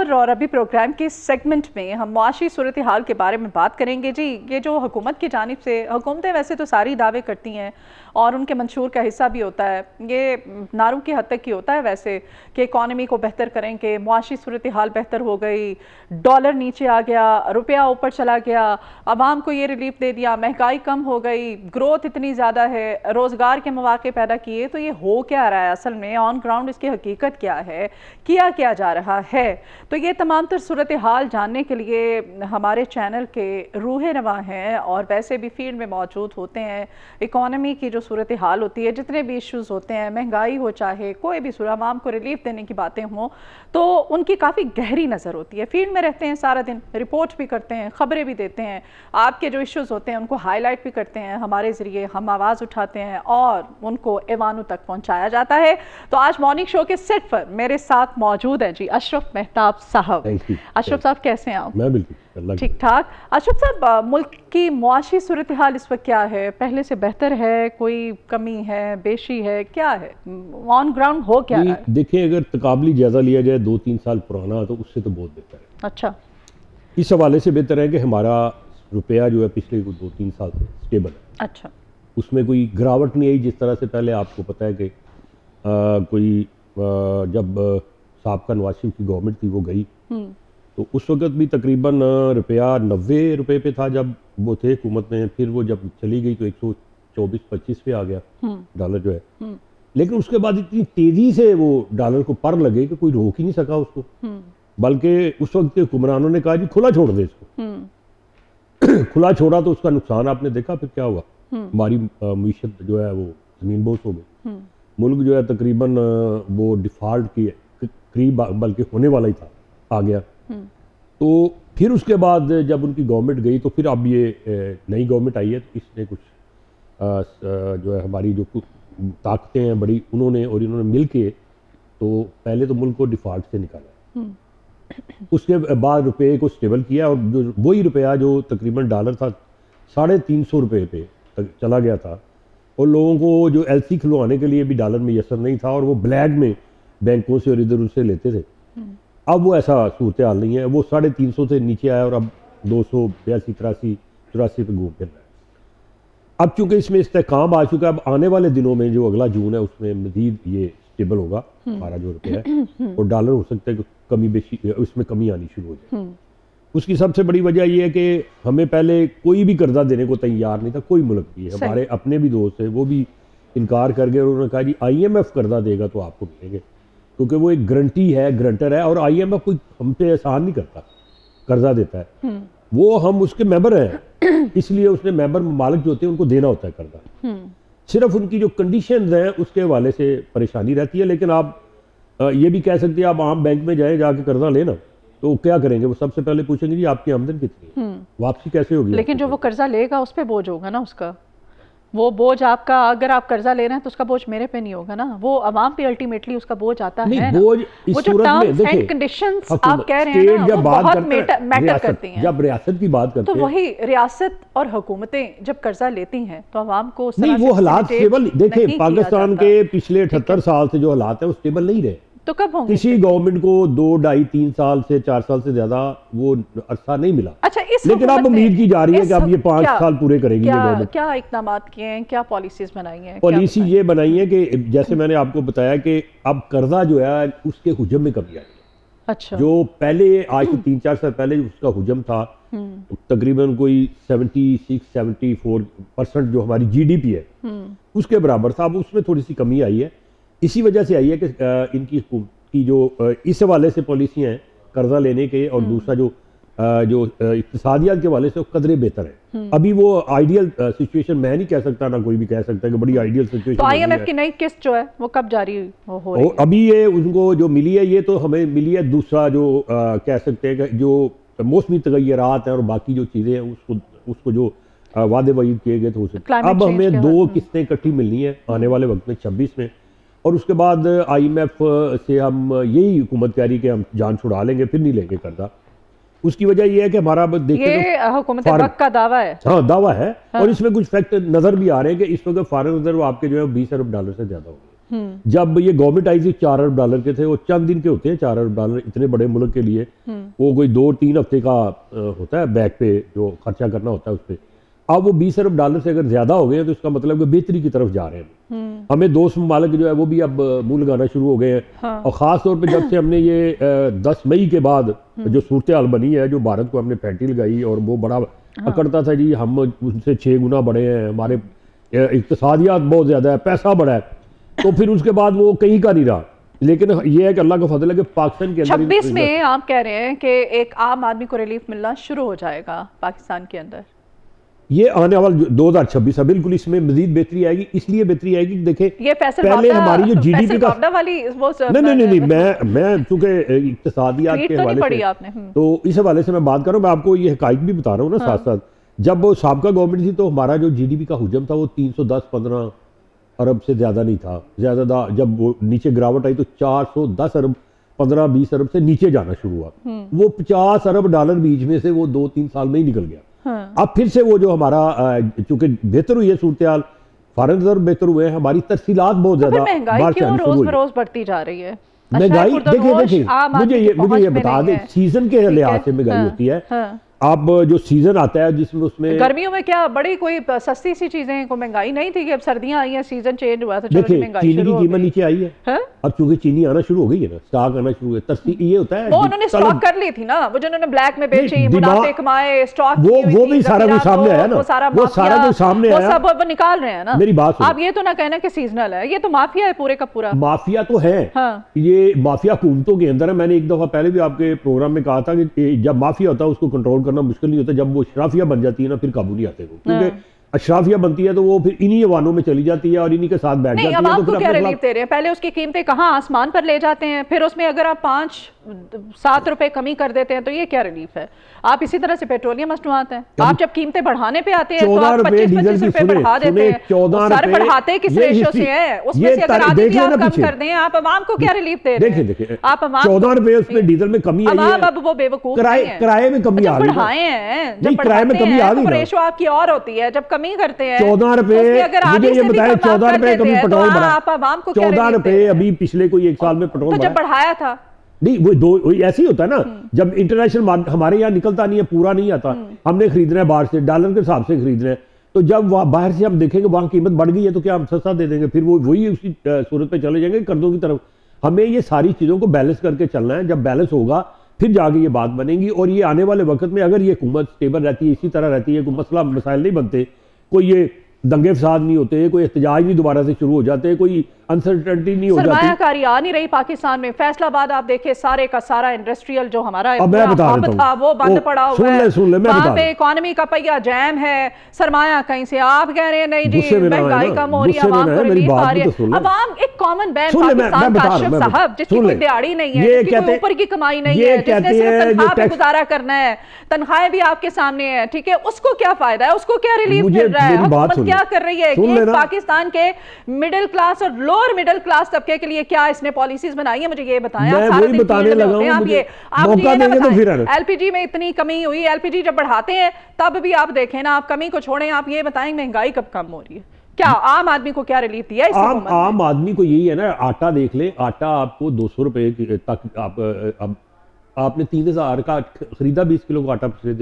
नूर, और अभी प्रोग्राम के सेगमेंट में हम मुआशी सूरत हाल के बारे में बात करेंगे। जी, ये जो हुकूमत की जानिब से, हुकूमतें वैसे तो सारी दावे करती हैं और उनके मंशूर का हिस्सा भी होता है, ये नारों की हद तक ही होता है वैसे, कि इकॉनमी को बेहतर करेंगे, मुआशी सूरत हाल बेहतर हो गई, डॉलर नीचे आ गया, रुपया ऊपर चला गया, आवाम को ये रिलीफ दे दिया, महंगाई कम हो गई, ग्रोथ इतनी ज़्यादा है, रोज़गार के मौके पैदा किए। तो ये हो क्या रहा है असल में, ऑन ग्राउंड इसकी हकीकत क्या है, किया जा रहा है? तो ये तमाम तर सूरत हाल जानने के लिए हमारे चैनल के रूह रवा हैं और वैसे भी फील्ड में मौजूद होते हैं। इकॉनमी की जो सूरत हाल होती है, जितने भी इश्यूज़ होते हैं, महंगाई हो चाहे कोई भी सूरत, आवाम को रिलीफ देने की बातें हों, तो उनकी काफ़ी गहरी नज़र होती है। फील्ड में रहते हैं सारा दिन, रिपोर्ट भी करते हैं, ख़बरें भी देते हैं, आपके जो इश्यूज़ होते हैं उनको हाईलाइट भी करते हैं, हमारे ज़रिए हम आवाज़ उठाते हैं और उनको ऐवानों तक पहुँचाया जाता है। तो आज मॉर्निंग शो के सेट पर मेरे साथ मौजूद हैं जी अशरफ मेहताब साहब। अशरफ साहब कैसे हैं आप? मैं बिल्कुल ठीक ठाक। अशरफ साहब, मुल्क की मुआशी सूरत हाल इस वक्त क्या है? पहले से बेहतर है, कोई कमी है, बेशी है, क्या है ऑन ग्राउंड, हो क्या रहा है? देखिए, अगर तकाबली जायजा लिया जाए 2-3 साल पुराना, तो उससे तो बहुत बेहतर है। अच्छा, इस हवाले से बेहतर है कि हमारा रुपया जो है पिछले 2-3 साल से स्टेबल है। अच्छा, उसमें कोई गिरावट नहीं आई। जिस तरह से पहले आपको पता है कि जब साबका नवाज शरीफ की गवर्नमेंट थी वो गई, तो उस वक्त भी तकरीबन रुपया 90 रुपये पे था जब वो थे हुकूमत में। फिर वो जब चली गई तो 124-25 पे आ गया डॉलर जो है। लेकिन उसके बाद इतनी तेजी से वो डॉलर को पर लगे कि कोई रोक ही नहीं सका उसको। बल्कि उस वक्त के हुक्मरानों ने कहा जी खुला छोड़ दे इसको। खुला छोड़ा तो उसका नुकसान आपने देखा फिर क्या हुआ। हमारी मीशत जो है वो जमीन बोस हो गई। मुल्क जो है तकरीबन वो डिफॉल्ट की करीब बल्कि होने वाला ही था, आ गया। तो फिर उसके बाद जब उनकी गवर्नमेंट गई तो फिर अब ये नई गवर्नमेंट आई है, तो इसने कुछ जो है हमारी जो ताकतें हैं बड़ी, इन्होंने मिल के तो पहले तो मुल्क को डिफॉल्ट से निकाला, उसके बाद रुपये को स्टेबल किया। और जो वही रुपया जो तकरीबन डॉलर था 350 रुपये पे तक चला गया था, और लोगों को जो एलसी खुलवाने के लिए भी डॉलर में यसर नहीं था, और वो ब्लैक में बैंकों से और इधर उधर से लेते थे। अब वो ऐसा सूरत हाल नहीं है, वो 350 से नीचे आया और अब 282, 83, 84 पे घूम फिर रहा है। अब चूंकि इसमें इस्तेहकाम आ चुका है, अब आने वाले दिनों में जो अगला जून है उसमें मजीद ये स्टेबल होगा हमारा जो रुपया है, और डॉलर हो सकता है कि कमी बेशी उसमें कमी आनी शुरू हो जाए। उसकी सबसे बड़ी वजह यह है कि हमें पहले कोई भी कर्जा देने को तैयार नहीं था, कोई मुल्क भी। हमारे अपने भी दोस्त है, वो भी इनकार कर गए और उन्होंने कहा जी IMF कर्जा देगा तो आपको मिलेंगे, क्योंकि वो एक गारंटी है, गारंटर है, और IMF कोई हम पे एहसान नहीं करता, कर्जा देता है। वो हम उसके मेंबर हैं, इसलिए उसने मेंबर ममालिक जो होते हैं उनको देना होता है कर्जा। सिर्फ उनकी जो कंडीशंस हैं उसके हवाले से परेशानी रहती है। लेकिन आप ये भी कह सकते हैं, आप आम बैंक में जाए जाके कर्जा लेना, तो क्या करेंगे? वो सबसे पहले पूछेंगे जी आपकी आमदन कितनी है, वापसी कैसे होगी। लेकिन जो वो कर्जा लेगा उस पर बोझ होगा ना, उसका वो बोझ आपका, अगर आप कर्जा ले रहे हैं तो उसका बोझ मेरे पे नहीं होगा ना, वो अवाम पे अल्टीमेटली उसका बोझ आता है ना। बोझ इस सूरत में देखिए, कंडीशंस आप कह रहे हैं ना, वो बहुत मैटर करती हैं। जब रियासत की बात करते हैं तो वही रियासत और हुकूमतें जब कर्जा लेती हैं तो अवाम को नहीं, वो हालात स्टेबल देखिए, पाकिस्तान के पिछले 78 साल से जो हालात है वो स्टेबल नहीं रहे। तो कब होंगे? किसी गवर्नमेंट को 2, 2.5, 3 साल से 4 साल से ज्यादा वो अरसा नहीं मिला। अच्छा, लेकिन अब उम्मीद की जा रही है कि अब ये 5 साल पूरे करेगी ये गवर्नमेंट। क्या इकदाम किए हैं, क्या पॉलिसीज बनाई हैं? पॉलिसी ये बनाई है कि जैसे मैंने आपको बताया कि अब कर्जा जो है उसके हुजम में कमी आई। अच्छा, जो पहले आज से 3-4 साल पहले उसका हुजम था तकरीबन कोई 76-74% जो हमारी GDP है उसके बराबर था। अब उसमें थोड़ी सी कमी आई है। इसी वजह से आई है कि इनकी की जो इस हवाले से पॉलिसी हैं कर्जा लेने के, और दूसरा जो इक्तिसादियात के हवाले से वो कदरे बेहतर है। अभी वो आइडियल सिचुएशन मैं नहीं कह सकता, ना कोई भी कह सकता है कि बड़ी आइडियल सिचुएशन। तो IMF की नई किस्त जो है वो कब जारी हो रही है? अभी ये उनको जो मिली है, ये तो हमें मिली है। दूसरा जो कह सकते हैं कि जो मौसमी तगय्युरात हैं और बाकी जो चीज़ें हैं उसको जो वादे वईद किए गए थे उसे, अब हमें 2 किस्तें इकट्ठी मिलनी है आने वाले वक्त में 26 में। और उसके बाद IMF से हम यही हुकूमत कह रही कि हम जान छुड़ा लेंगे, फिर नहीं लेंगे कर्जा। उसकी वजह यह है कि हमारा देखिए हुकूमत वक्त का दावा है। हाँ, दावा है। और इसमें कुछ फैक्ट नजर भी आ रहे हैं कि इस वक्त फॉरेन रिजर्व आपके जो है $20 अरब से ज्यादा हो गए। जब ये गवर्नमेंट आई थी 4 अरब डॉलर के थे, वो चंद दिन के होते हैं 4 अरब डॉलर इतने बड़े मुल्क के लिए, वो कोई 2-3 हफ्ते का होता है बैक पे जो खर्चा करना होता है उस पर। अब वो 20 अरब डॉलर से अगर ज्यादा हो गए हैं तो इसका मतलब कि बेहतरी की तरफ जा रहे हैं। हमें दोस्त ममालिक जो है वो भी अब मुंह लगाना शुरू हो गए हैं। हाँ। और ख़ास तौर पे जब से हमने ये 10 मई के बाद जो सूरत हाल बनी है, जो भारत को हमने फैंटी लगाई और वो बड़ा अकड़ता था जी हम उनसे 6 गुना बड़े हैं, हमारे इक़्तिसादियात बहुत ज़्यादा है, पैसा बड़ा है, तो फिर उसके बाद वो कहीं का नहीं रहा। लेकिन ये है कि अल्लाह का फजल है कि पाकिस्तान के अंदर 26 में आप कह रहे हैं कि एक आम आदमी को रिलीफ मिलना शुरू हो जाएगा पाकिस्तान के अंदर। ये आने वाला 2026 है, बिल्कुल इसमें मजीद बेहतरी आएगी। इसलिए बेहतरी आएगी देखें, ये पहले हमारी जो जीडीपी का वाली वो नहीं मैं चूंकि इक़्तिसादियात के हवाले से आपने तो इस हवाले से मैं बात कर रहा हूँ, मैं आपको ये हकाइक भी बता रहा हूँ ना साथ साथ। जब वो साबका गवर्नमेंट थी तो हमारा जो जीडीपी का हुजम था वो 310-15 अरब से ज्यादा नहीं था। ज्यादा जब वो नीचे गिरावट आई तो 410 अरब 15-20 अरब से नीचे जाना शुरू हुआ। वो 50 अरब डॉलर बीच में से वो 2-3 साल में ही निकल गया। अब फिर से वो जो हमारा चूंकि बेहतर हुई है सूरत हाल, फॉरेन रिजर्व बेहतर हुए हैं, हमारी तरसीलात बहुत ज्यादा महंगाई क्यों रोज बरोज बढ़ती जा रही है? महंगाई देखिए मुझे ये बता दें, सीजन के लिहाज से महंगाई होती है। अब जो सीजन आता है जिसमें उसमें गर्मियों में क्या बड़ी कोई सस्ती सी चीजें को महंगाई नहीं थी कि अब सर्दियां आई हैं, सीजन चेंज हुआ तो देखिए चीनी की कीमत नीचे आई है। अब चूंकि चीनी आना शुरू हो गई है ना, स्टॉक आना शुरू है, ये होता है वो उन्होंने स्टॉक कर ली थी ना, वो जिन्होंने ब्लैक में बेची, मुनाफे कमाए, स्टॉक वो भी सारा कुछ सामने आया ना, वो सारा कुछ सामने आया, सब वो निकाल रहे हैं ना। मेरी बात आप ये तो ना कहना कि सीजनल है, ये तो माफिया है पूरे का पूरा। माफिया तो है, ये माफिया हुकूमतों के अंदर है। मैंने एक दफा पहले भी आपके प्रोग्राम में कहा था कि जब माफिया होता है उसको कंट्रोल करना मुश्किल नहीं होता, जब वो अशराफिया बन जाती है ना फिर काबू नहीं आते वो, क्योंकि अशराफिया बनती है तो वो फिर इन्हीं अवानों में चली जाती है और इन्हीं के साथ बैठ जाती है। तो फिर क्या रिलीफ दे रहे हैं? पहले उसकी कीमतें कहाँ आसमान पर ले जाते हैं, फिर उसमें अगर आप 5-7 रुपए कमी कर देते हैं तो ये क्या रिलीफ है? आप इसी तरह से पेट्रोलियम मसनूआत हैं, आप जब कीमतें बढ़ाने पे आते हैं तो आप 25-25 रुपए बढ़ा देते हैं। सर बढ़ाते किस रेशो से है? उसमें से अगर आधे भी आप कम कर दें, आप अवाम को क्या रिलीफ दे रहे हैं? देखिए आप 14 रुपए उसमें डीजल में कमी आई है। अब वो बेवकूफ किराए में कमी आ गई, बढ़ाए हैं, जब किराए में कमी आ गई, रेशो आपकी और होती है। जब कमी करते हैं 14 रुपए, मुझे ये बताएं 14 रुपए कभी पेट्रोल बढ़ा, आप आवाम को 14 रुपए अभी पिछले कोई 1 साल में पेट्रोल जब बढ़ाया था नहीं, वो ऐसे ही होता है ना, जब इंटरनेशनल हमारे यहाँ निकलता नहीं है, पूरा नहीं आता, हमने खरीदना है बाहर से, डॉलर के हिसाब से खरीदना है, तो जब बाहर से हम देखेंगे वहां कीमत बढ़ गई है तो क्या हम सस्ता दे देंगे, फिर वो वही उसी सूरत पे चले जाएंगे कर्जों की तरफ। हमें ये सारी चीजों को बैलेंस करके चलना है, जब बैलेंस होगा फिर जाके ये बात बनेगी। और ये आने वाले वक्त में अगर ये हुकूमत स्टेबल रहती है, इसी तरह रहती है, कोई मसला मसाइल नहीं बनते, कोई ये दंगे फसाद नहीं होते, कोई एहतजाज नहीं दोबारा से शुरू हो जाते, कोई अनसर्टेनिटी नहीं हो जाती, सरमायाकारी आ नहीं रही पाकिस्तान में। फैसलाबाद आप देखिए, सारे का सारा इंडस्ट्रियल जो हमारा था वो बंद पड़ा हुआ है, वहाँ पे इकोनॉमी का पहिया जैम है, सरमाया कहीं से। आप कह रहे हैं नहीं जी महंगाई कम हो रही है, आवाम को रिलीफ आ रही है। अवाम एक कॉमन मैन पाकिस्तान का आशिफ साहब, जिसकी कोई दिहाड़ी नहीं है, जिसकी ऊपर की कमाई नहीं है, जिसने सिर्फ तनख्वाह पे गुजारा करना है, तनख्वाहें भी आपके सामने है, ठीक है, उसको क्या फायदा है, उसको क्या रिलीफ मिल रहा है? हुकूमत क्या कर रही है कि पाकिस्तान के मिडिल क्लास और लोअर मिडिल क्लास तबके के लिए क्या इसने पॉलिसीज बनाई है? मुझे ये बताएं। मैं वही बताने लगा हूं, आप ये मौका देंगे तो फिर एलपीजी में इतनी कमी हुई, एलपीजी जब बढ़ाते हैं तब भी आप देखें ना, आप कमी को छोड़ें, आप ये बताएं महंगाई कब कम हो रही है? क्या आम आदमी को क्या रिलीफ दिया इस हुकूमत ने? आम आदमी को यही है ना, आटा देख ले, आटा आपको 200 रुपए तक आप आपने 3000 का खरीदा, 20 किलो का आटा पिछले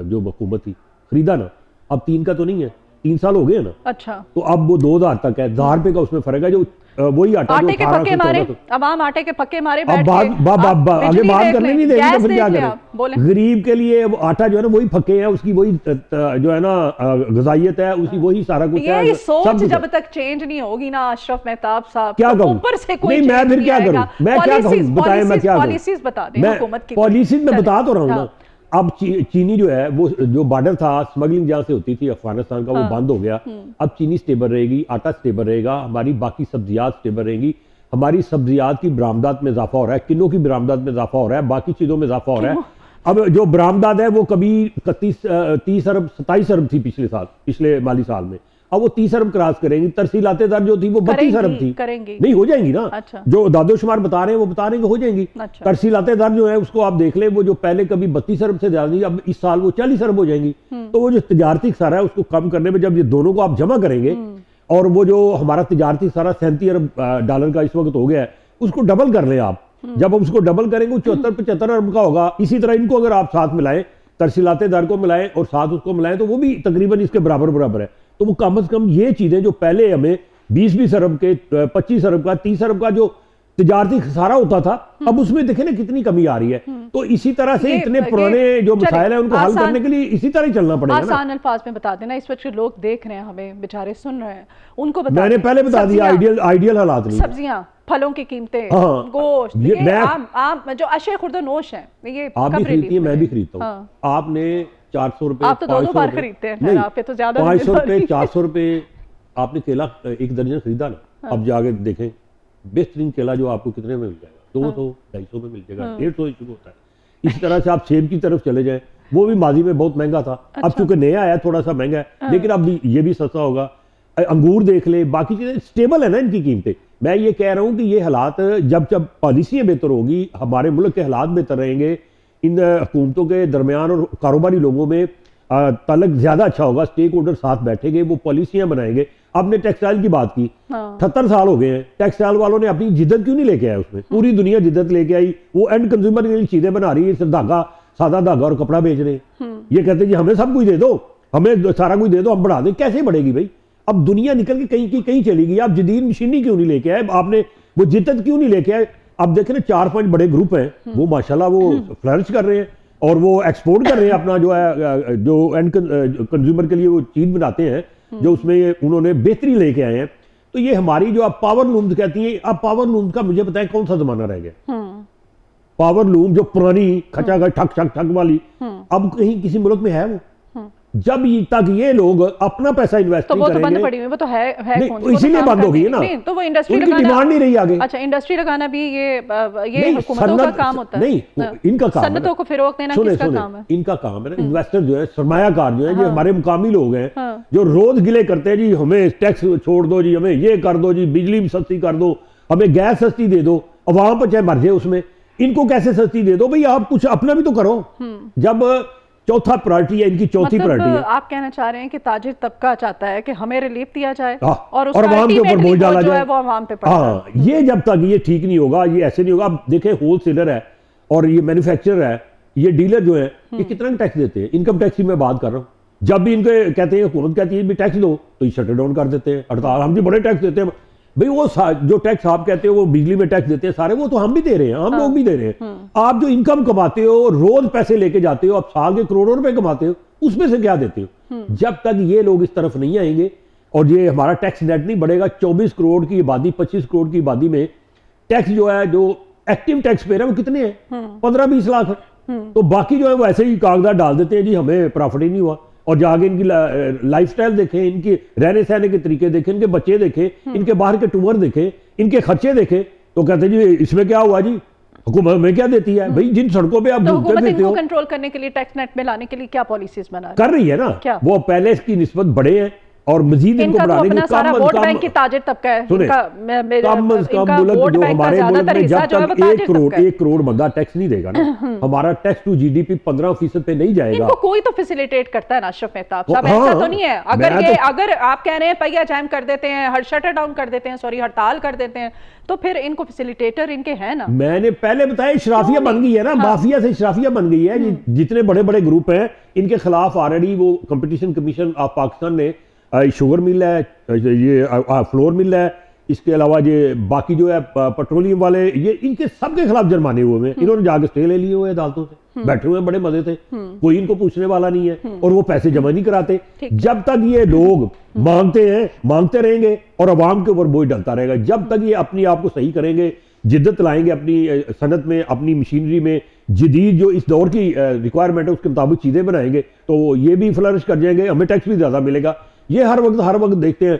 जो हुकूमत थी खरीदा ना, अब 3 का तो नहीं है, 3 साल हो गए ना। अच्छा, तो अब वो 2000 तक है, 1000 रुपए का उसमें फर्क है। जो वही आटे के पक्के मारे, अब आम आटे के पक्के मारे बैठ के आगे बात करने नहीं देंगे तो फिर क्या करें? गरीब के लिए आटा जो है ना वही पक्के है, उसकी वही जो है ना ग़िज़ाइयत है, उसकी वही सारा कुछ है। ये सोच जब तक चेंज नहीं होगी ना अशरफ मेहताब साहब, क्या कहूं? ऊपर से कोई नहीं, मैं फिर क्या करूं? मैं क्या कहूं? बताएं मैं क्या करूं? पॉलिसीज बता दें हुकूमत की। पॉलिसीज में बता तो रहा हूं ना। अब चीनी जो है वो जो बॉर्डर था, स्मगलिंग जहां से होती थी अफगानिस्तान का, वो बंद हो गया। अब चीनी स्टेबल रहेगी, आटा स्टेबल रहेगा, हमारी बाकी सब्जियात स्टेबल रहेंगी, हमारी सब्जियात की बरामदात में इजाफा हो रहा है, किलो की बरामदात में इजाफा हो रहा है, बाकी चीजों में इजाफा हो रहा है। अब जो बरामदात है वो कभी 30 अरब 27 अरब थी पिछले माली साल में, अब वो 30 अरब क्रॉस करेंगी। तरसीलाते दर जो थी वो 32 अरब थी, नहीं हो जाएंगी ना। अच्छा। जो दादोशुमार बता रहे हैं वो बता रहे हैं कि हो जाएंगी। अच्छा। तरसीलाते दर जो है उसको आप देख ले, वो जो पहले कभी 32 अरब से ज्यादा थी, अब इस साल वो 40 अरब हो जाएंगी। तो वो जो तजारती खसारा है उसको कम करने में जब ये दोनों को आप जमा करेंगे और वो जो हमारा तिजारती सारा 37 अरब डॉलर का इस वक्त हो गया है, उसको डबल कर लें आप। जब हम उसको डबल करेंगे वो 74-75 अरब का होगा। इसी तरह इनको अगर आप साथ मिलाएं, तरसीलाते दर को मिलाएं और साथ उसको मिलाएं, तो वो भी तकरीबन इसके बराबर है। तो वो कम से कम ये चीजें जो पहले हमें 20-20 अरब के, 25 अरब का, 30 अरब का जो तिजारती खसारा होता था, अब उसमें देखें ना कितनी कमी आ रही है। तो इसी तरह से इतने पुराने जो मसाइल है उनको हल करने के लिए इसी तरह ही चलना पड़ेगा। आसान अल्फाज में बता देना, इस वक्त लोग देख रहे हैं, हमें बेचारे सुन रहे हैं, उनको बता मैंने पहले बता दिया आइडियल हालात नहीं। सब्जियां, फलों की कीमतें, गोश्त, आम जो अशे खुर्दनोश है, ये आप भी खरीदती है, मैं भी खरीदता हूँ। आपने 400 रुपए, आप तो 2 बार खरीदते हैं, आप पे तो ज्यादा 500 रुपए, 400 रुपए आपने केला एक दर्जन खरीदा ना, अब जाके देखें बेहतरीन केला जो आपको कितने में मिल जाएगा, 200-250 में मिल जाएगा, 150 शुरू होता है। इसी तरह से आप सेब की तरफ चले जाएं, वो भी माजी में बहुत महंगा था, अब चूंकि नया आया थोड़ा सा महंगा है, लेकिन अब ये भी सस्ता होगा। अंगूर देख ले, बाकी चीजें स्टेबल है ना इनकी कीमतें। मैं ये कह रहा हूं कि ये हालात जब पॉलिसियां बेहतर होगी, हमारे मुल्क के हालात बेहतर रहेंगे, इन हुकूमतों के दरमियान और कारोबारी लोगों में तलक ज्यादा अच्छा होगा, स्टेक होल्डर साथ बैठेंगे, वो पॉलिसियां बनाएंगे। आपने टेक्सटाइल की बात की, 78 साल हो गए हैं, टेक्सटाइल वालों ने अपनी जिद्दत क्यों नहीं लेके आया उसमें? पूरी दुनिया जिद्दत लेके आई, वो एंड कंज्यूमर के लिए चीजें बना रही है, सिर्फ धागा, सादा धागा और कपड़ा बेच रहे हैं। ये कहते हैं जी हमें सब कुछ दे दो, हमें सारा कुछ दे दो, हम बढ़ा दें। कैसे बढ़ेगी भाई? अब दुनिया निकल के कहीं की कहीं चली गई। आप जदीद मशीनी क्यों नहीं लेके आए? आपने वो जिद्दत क्यों नहीं लेके आए? अब देखें ना 4-5 बड़े ग्रुप हैं, वो माशाल्लाह वो फ्लरिश कर रहे हैं और वो एक्सपोर्ट कर रहे हैं अपना जो है, जो एंड कंज्यूमर के लिए वो चीज बनाते हैं, जो उसमें उन्होंने बेहतरी लेके आए हैं। तो ये हमारी जो आप पावर लूम्स कहती हैं, अब पावर लूम्स का मुझे बताएं कौन सा जमाना रह गया? पावर लूम जो पुरानी खचा खच ठक ठक ठक वाली, अब कहीं किसी मुल्क में है वो? जब तक ये लोग अपना पैसा इन्वेस्ट नहीं करेंगे, तो बंद पड़ी हुई, वो तो है कौन? तो इसीलिए बंद हो गई है ना, तो वो इंडस्ट्री लगाना, डिमांड नहीं रही आगे। अच्छा, इंडस्ट्री लगाना भी ये हुकूमतों का काम होता है? नहीं, इनका काम है, सन्नतों को फिरोग देना किसका काम है? इनका काम है ना, इन्वेस्टर जो है, सरमायाकार जो है, जो हमारे मुकामी लोग हैं, जो रोज गिले करते हैं जी हमें टैक्स छोड़ दो जी, हमें ये कर दो जी, बिजली भी सस्ती कर दो, हमें गैस सस्ती दे दो, अवाम पर चाहे मर जाए उसमें, इनको कैसे सस्ती दे दो भाई? आप कुछ अपना भी तो करो। जब चौथा प्रायोरिटी है इनकी, चौथी प्रायोरिटी है। आप कहना चाह रहे हैं कि ताजिर तबका चाहता है कि हमें रिलीफ दिया जाए और अवाम के ऊपर बोझ डाला जाए, वो अवाम पे पड़ता है। ये जब तक ये ठीक नहीं होगा, ये ऐसे नहीं होगा। अब देखें होलसेलर है और ये मैन्युफैक्चरर है, ये डीलर जो है, ये कितना टैक्स देते हैं? इनकम टैक्स की मैं बात कर रहा हूँ। जब भी इनको कहते हैं, हुकूमत कहती है भी टैक्स दो, तो ये शटर डाउन कर देते हैं, हड़ताल, हम भी बड़े टैक्स देते हैं भाई। वो जो टैक्स आप कहते हो वो बिजली में टैक्स देते हैं सारे, वो तो हम भी दे रहे हैं, हम लोग भी दे रहे हैं। आप जो इनकम कमाते हो, रोज पैसे लेके जाते हो, आप साल के करोड़ों रुपए कमाते हो, उसमें से क्या देते हो? जब तक ये लोग इस तरफ नहीं आएंगे और ये हमारा टैक्स नेट नहीं बढ़ेगा, 24 करोड़ की आबादी, 25 करोड़ की आबादी में टैक्स जो है, जो एक्टिव टैक्स पेयर है वो कितने हैं? 15-20 लाख। तो बाकी जो है वो ऐसे ही कागजात डाल देते हैं जी हमें प्रॉफिट ही नहीं हुआ। और जाके इनकी लाइफस्टाइल देखें, इनके रहने सहने के तरीके देखें, इनके बच्चे देखें, इनके बाहर के टूर देखें, इनके खर्चे देखें, तो कहते हैं जी इसमें क्या हुआ जी, हुकूमत में क्या देती है? भाई जिन सड़कों पे आप घूमते फिरते हो, कंट्रोल करने के लिए, टैक्स नेट में लाने के लिए क्या पॉलिसीज बना कर रही है ना, वो पहले इसकी निस्बत बड़े हैं और मजीद इनको बढ़ाने की सारा वोट बैंक की ताजिर तबका है। कम अज कम मुल्क जो हमारे मुल्क में जब तक 1 करोड़ बंदा टैक्स नहीं देगा ना, हमारा टैक्स टू जीडीपी 15% पे नहीं जाएगा। इनको कोई तो फैसिलिटेट करता है ना अशरफ मेहताब साहब, ऐसा तो नहीं है? अगर आप कह रहे हैं पहिया जाम कर देते हैं, हर शटर डाउन कर देते हैं, सॉरी हड़ताल कर देते हैं, तो फिर इनको फैसिलिटेटर इनके हैं ना। मैंने पहले बताया इशराफिया बन गई है ना, माफिया से इशराफिया बन गई है। जितने बड़े बड़े ग्रुप हैं इनके खिलाफ ऑलरेडी वो कंपटीशन कमीशन ऑफ पाकिस्तान ने शुगर मिल है, ये फ्लोर मिल है, इसके अलावा ये बाकी जो है पेट्रोलियम वाले, ये इनके सबके खिलाफ जुर्माने हुए हैं। इन्होंने जाके स्टे ले लिए हुए अदालतों से, बैठे हुए बड़े मजे से, कोई इनको पूछने वाला नहीं है और वो पैसे जमा नहीं कराते। जब तक ये लोग मांगते हैं, मांगते रहेंगे और अवाम के ऊपर बोझ डलता रहेगा। जब तक ये अपनी आप को सही करेंगे, जिद्दत लाएंगे अपनी सनत में, अपनी मशीनरी में, जदीद जो इस दौर की रिक्वायरमेंट है उसके मुताबिक चीजें बनाएंगे, तो ये भी फ्लरिश कर जाएंगे, हमें टैक्स भी ज्यादा मिलेगा। ये हर वक्त देखते हैं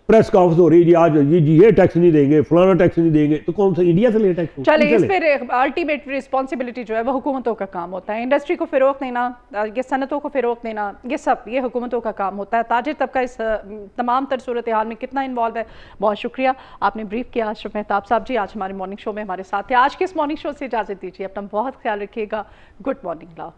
प्रेस कॉन्फ्रेंस हो रही है जी, आज ये टैक्स नहीं देंगे, फलाना टैक्स नहीं देंगे, तो कौन सा इंडिया से ले टैक्स? चले, इस पर अल्टीमेट रिस्पॉन्सिबिलिटी जो है वो हुकूमतों का काम होता है। इंडस्ट्री को फिरोग देना, ये सनतों को फिरोग देना, ये सब ये हुकूमतों का काम होता है। ताजिर तबका इस तमाम तर सूरत हाल में कितना इन्वॉल्व है? बहुत शुक्रिया, आपने ब्रीफ किया अशरफ मेहताब साहब जी। आज हमारे मॉर्निंग शो में हमारे साथ थे। आज के इस मॉर्निंग शो से इजाज़त दीजिए, अपना बहुत ख्याल रखिएगा। Good morning.